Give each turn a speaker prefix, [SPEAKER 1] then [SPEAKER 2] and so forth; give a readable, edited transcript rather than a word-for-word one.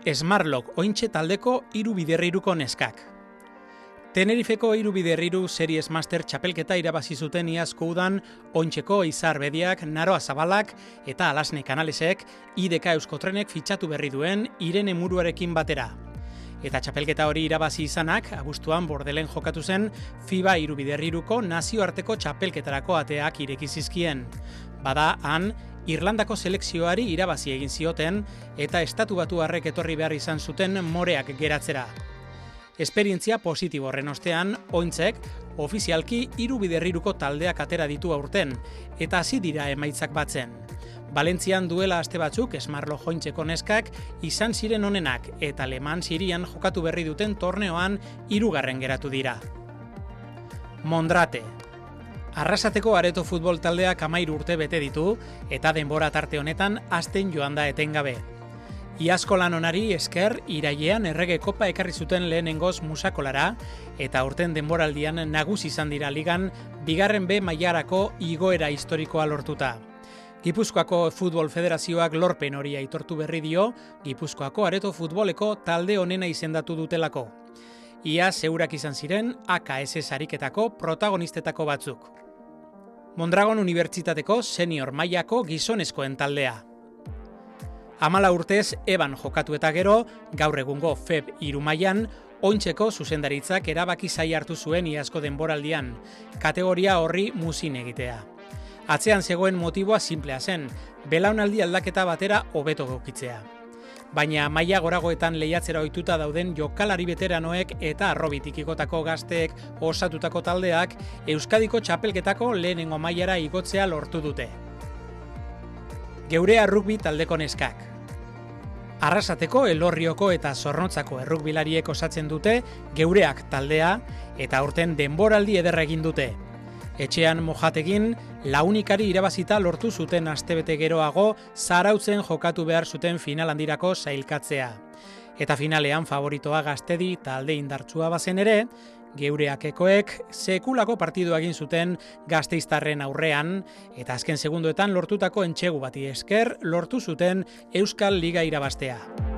[SPEAKER 1] Smartlock ointxe taldeko 3 biderriruko neskak. Tenerifeko 3 biderriru Series Master txapelketa irabazi zuten iazko udan ointxeko Izar Bediak, Naroa Zabalak eta Alasne Kanalesek IDK Euskotrenek fitxatu berri duen Irene Muruarekin batera. Eta txapelketa hori irabazi izanak, abuztuan Bordelen jokatu zen FIBA 3 biderriruko nazioarteko txapelketarako ateak ireki zizkien. Bada, han, Irlandako selekzioari irabazi egin zioten eta estatubatuarrek etorri behar izan zuten moreak geratzera. Esperientzia positibo horren ostean, ointzek ofizialki 3 biderriruko taldeak atera ditu aurten eta hasi dira emaitzak batzen. Valentzian duela aste batzuk Smartlock ointzeko neskak izan ziren onenak eta Le Mans hirian jokatu berri duten torneoan 3. geratu dira. Mondrate. Arrasateko Areto futbol taldeak 13 urte bete ditu eta denbora tarte honetan hazten joan da etengabe. Iazko lan onari esker irailean Errege Kopa ekarri zuten lehenengoz Musakolara eta aurten denboraldian nagusi izan dira ligan 2. B mailarako igoera historikoa lortuta. Gipuzkoako Futbol Federazioak lorpen hori aitortu berri dio Gipuzkoako Areto futboleko talde onena izendatu dutelako. Ia zeurak izan ziren AKS ariketako protagonistetako batzuk. Mondragon Unibertsitateko senior mailako gizonezkoen taldea. 14 urtez eban jokatu eta gero, gaur egungo FEB 3 mailan, ointzeko zuzendaritzak erabaki zaila hartu zuen iazko denboraldian, kategoria horri muzin egitea. Atzean zegoen motiboa sinplea zen, belaunaldi aldaketa batera hobeto gokitzea. Baina maila goragoetan lehiatzera ohituta dauden jokalari beteranoek eta arrobitik igotako gazteek osatutako taldeak Euskadiko txapelketako lehenengo mailara igotzea lortu dute. Geurea rugby taldeko neskak. Arrasateko Elorrioko eta Zornotzako errugbilariek osatzen dute Geureak taldea eta aurten denboraldi ederra egin dute. Etxean mojategin, launikari irabazita lortu zuten astebete geroago Zarautzen jokatu behar zuten final handirako sailkatzea. Eta finalean favoritoa Gaztedi talde indartsua bazen ere, Geureakekoek sekulako partidua egin zuten gasteiztarren aurrean eta azken segundoetan lortutako entsegu bati esker lortu zuten Euskal Liga irabaztea.